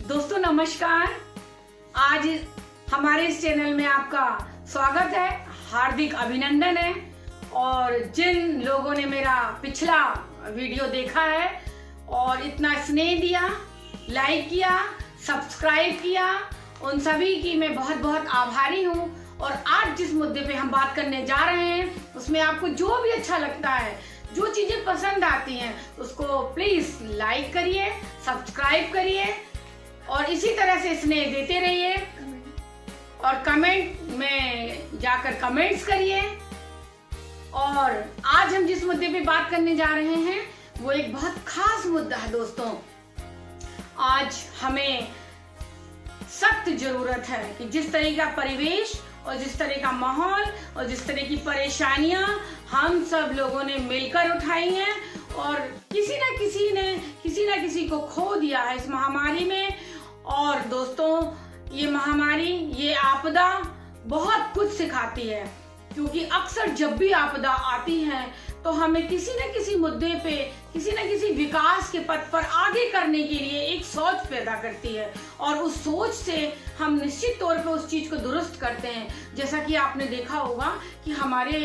दोस्तों नमस्कार। आज हमारे इस चैनल में आपका स्वागत है, हार्दिक अभिनंदन है। और जिन लोगों ने मेरा पिछला वीडियो देखा है और इतना स्नेह दिया, लाइक किया, सब्सक्राइब किया, उन सभी की मैं बहुत बहुत आभारी हूँ। और आज जिस मुद्दे पे हम बात करने जा रहे हैं उसमें आपको जो भी अच्छा लगता है, जो चीजें पसंद आती हैं, उसको प्लीज लाइक करिए, सब्सक्राइब करिए और इसी तरह से स्नेह देते रहिए और कमेंट में जाकर कमेंट्स करिए। और आज हम जिस मुद्दे पे बात करने जा रहे हैं वो एक बहुत खास मुद्दा है दोस्तों। आज हमें सख्त जरूरत है कि जिस तरह का परिवेश और जिस तरह का माहौल और जिस तरह की परेशानियां हम सब लोगों ने मिलकर उठाई हैं और किसी ना किसी को खो दिया है इस महामारी में। और दोस्तों ये महामारी, ये आपदा बहुत कुछ सिखाती है, क्योंकि अक्सर जब भी आपदा आती है तो हमें किसी न किसी मुद्दे पे, किसी न किसी विकास के पथ पर आगे करने के लिए एक सोच पैदा करती है और उस सोच से हम निश्चित तौर पे उस चीज को दुरुस्त करते हैं। जैसा कि आपने देखा होगा कि हमारे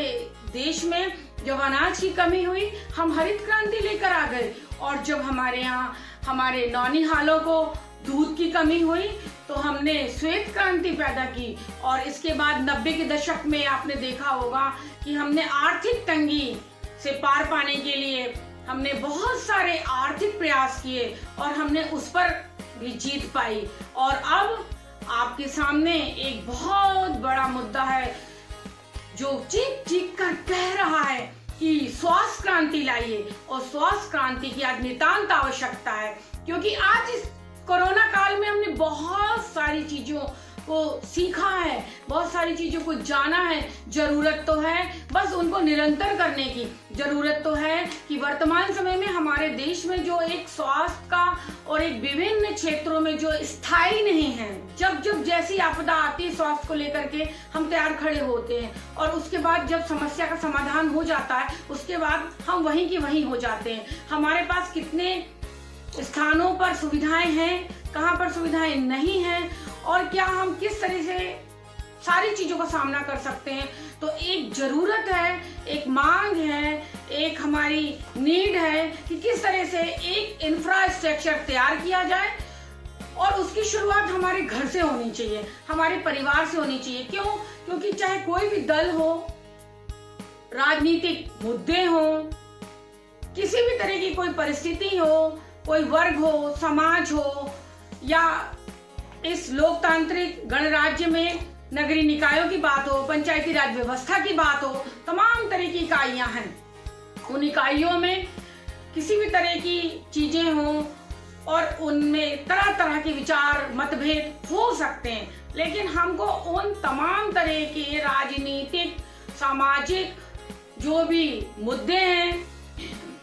देश में जब अनाज की कमी हुई, हम हरित क्रांति लेकर आ गए। और जब हमारे यहाँ हमारे नौनिहालों को दूध की कमी हुई तो हमने श्वेत क्रांति पैदा की। और इसके बाद 90 के दशक में आपने देखा होगा कि हमने आर्थिक तंगी से पार पाने के लिए हमने बहुत सारे आर्थिक प्रयास किए और हमने उस पर भी जीत पाई। और अब आपके सामने एक बहुत बड़ा मुद्दा है जो चीख चीख कर कह रहा है कि स्वास्थ्य क्रांति लाइए। और स्वास्थ्य क्रांति की आज नितांत आवश्यकता है, क्योंकि आज इस कोरोना काल में हमने बहुत सारी चीजों को सीखा है, बहुत सारी चीजों को जाना है। जरूरत तो है बस उनको निरंतर करने की। जरूरत तो है कि वर्तमान समय में हमारे देश में जो एक स्वास्थ्य का और एक विभिन्न क्षेत्रों में जो स्थायी नहीं है, जब जैसी आपदा आती है स्वास्थ्य को लेकर के हम तैयार खड़े होते हैं और उसके बाद जब समस्या का समाधान हो जाता है उसके बाद हम वहीं के वहीं हो जाते हैं। हमारे पास कितने स्थानों पर सुविधाएं हैं, कहां पर सुविधाएं नहीं हैं और क्या हम किस तरह से सारी चीजों का सामना कर सकते हैं। तो एक जरूरत है, एक मांग है, एक हमारी नीड है कि किस तरह से एक इंफ्रास्ट्रक्चर तैयार किया जाए। और उसकी शुरुआत हमारे घर से होनी चाहिए, हमारे परिवार से होनी चाहिए। क्यों? क्योंकि चाहे कोई भी दल हो, राजनीतिक मुद्दे हो, किसी भी तरह की कोई परिस्थिति हो, कोई वर्ग हो, समाज हो, या इस लोकतांत्रिक गणराज्य में नगरीय निकायों की बात हो, पंचायती राज व्यवस्था की बात हो, तमाम तरह की इकाइयां हैं। उन इकाइयों में किसी भी तरह की चीजें हों और उनमें तरह तरह के विचार मतभेद हो सकते हैं, लेकिन हमको उन तमाम तरह के राजनीतिक, सामाजिक जो भी मुद्दे हैं,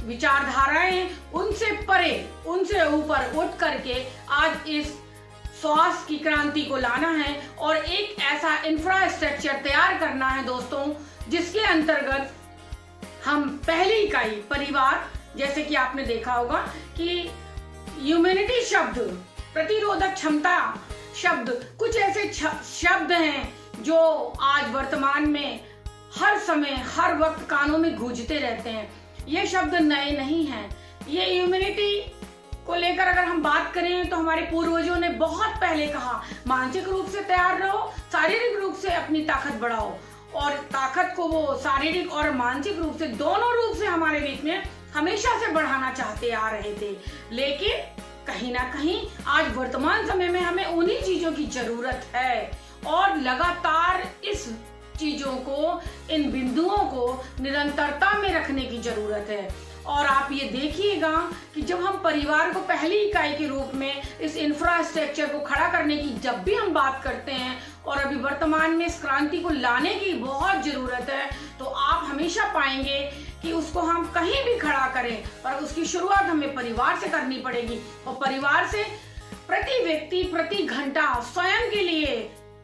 विचारधाराएं, उनसे परे, उनसे ऊपर उठ करके आज इस स्वास्थ्य की क्रांति को लाना है और एक ऐसा इंफ्रास्ट्रक्चर तैयार करना है दोस्तों, जिसके अंतर्गत हम पहली इकाई परिवार, जैसे कि आपने देखा होगा कि इम्यूनिटी शब्द, प्रतिरोधक क्षमता शब्द, कुछ ऐसे शब्द हैं जो आज वर्तमान में हर समय हर वक्त कानों में गूंजते रहते हैं। ये शब्द नए नहीं हैं। ये इम्यूनिटी को लेकर अगर हम बात करें तो हमारे पूर्वजों ने बहुत पहले कहा, मानसिक रूप से तैयार रहो, शारीरिक रूप से अपनी ताकत बढ़ाओ। और ताकत को वो शारीरिक और मानसिक रूप से, दोनों रूप से हमारे बीच में हमेशा से बढ़ाना चाहते आ रहे थे। लेकिन कहीं ना कहीं आज वर्तमान समय में हमें उन्हीं चीजों की जरूरत है और लगातार इस चीजों को, इन बिंदुओं को निरंतरता में रखने की जरूरत है। और आप ये देखिएगा कि जब हम परिवार को पहली इकाई के रूप में इस इंफ्रास्ट्रक्चर को खड़ा करने की जब भी हम बात करते हैं और अभी वर्तमान में इस क्रांति को लाने की बहुत जरूरत है, तो आप हमेशा पाएंगे कि उसको हम कहीं भी खड़ा करें पर उसकी शुरुआत हमें परिवार से करनी पड़ेगी। और परिवार से प्रति व्यक्ति प्रति घंटा स्वयं के लिए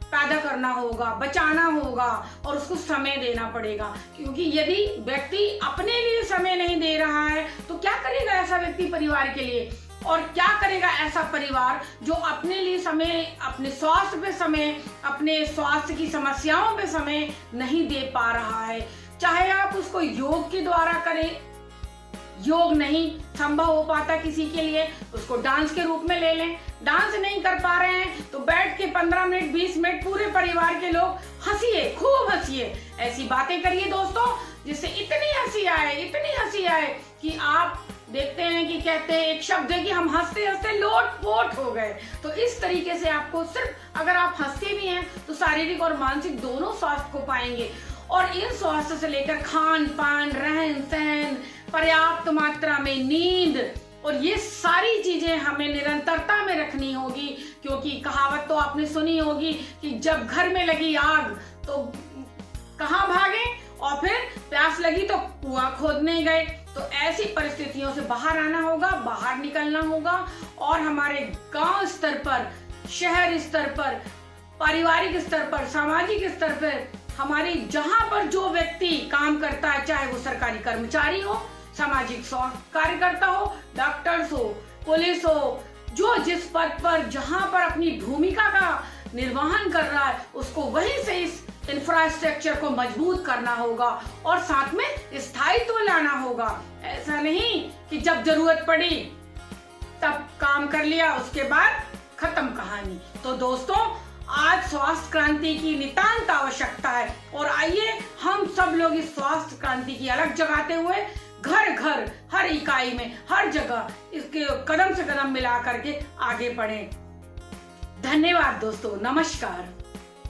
पैदा करना होगा, बचाना होगा और उसको समय देना पड़ेगा। क्योंकि यदि व्यक्ति अपने लिए समय नहीं दे रहा है तो क्या करेगा ऐसा व्यक्ति परिवार के लिए? और क्या करेगा ऐसा परिवार जो अपने लिए समय, अपने स्वास्थ्य पे समय, अपने स्वास्थ्य की समस्याओं पे समय नहीं दे पा रहा है। चाहे आप उसको योग के द्वारा करें, योग नहीं संभव हो पाता किसी के लिए, उसको डांस के रूप में ले लें। डांस नहीं कर पा रहे हैं तो बैठ के 15 मिनट 20 मिनट पूरे परिवार के लोग हंसिए, खूब हंसिए, ऐसी बातें करिए दोस्तों जिससे इतनी हंसी आए कि आप देखते हैं कि कहते हैं एक शब्द है कि हम हंसते हंसते लोट-पोट हो गए। तो इस तरीके से आपको सिर्फ अगर आप हंसते भी हैं तो शारीरिक और मानसिक दोनों स्वास्थ्य को पाएंगे। और इन स्वास्थ्य से लेकर खान पान, रहन सहन, पर्याप्त मात्रा में नींद और ये सारी चीजें हमें निरंतरता में रखनी होगी, क्योंकि कहावत तो आपने सुनी होगी कि जब घर में लगी आग तो कहाँ भागे, और फिर प्यास लगी तो कुआं खोदने गए। तो ऐसी परिस्थितियों से बाहर आना होगा, बाहर निकलना होगा और हमारे गांव स्तर पर, शहर स्तर पर, पारिवारिक स्तर पर, सामाजिक स्तर पर, हमारी जहां पर जो व्यक्ति काम करता है, चाहे वो सरकारी कर्मचारी हो, सामाजिक कार्यकर्ता हो, डॉक्टर्स हो, पुलिस हो, जो जिस पद पर जहां पर अपनी भूमिका का निर्वहन कर रहा है, उसको वहीं से इस इंफ्रास्ट्रक्चर को मजबूत करना होगा और साथ में स्थायित्व लाना होगा। ऐसा नहीं कि जब जरूरत पड़ी तब काम कर लिया, उसके बाद खत्म कहानी। तो दोस्तों, आज स्वास्थ्य क्रांति की नितांत आवश्यकता है और आइए हम सब लोग इस स्वास्थ्य क्रांति की अलग जगाते हुए घर घर, हर इकाई में, हर जगह इसके कदम से कदम मिला करके आगे बढ़ें। धन्यवाद दोस्तों, नमस्कार।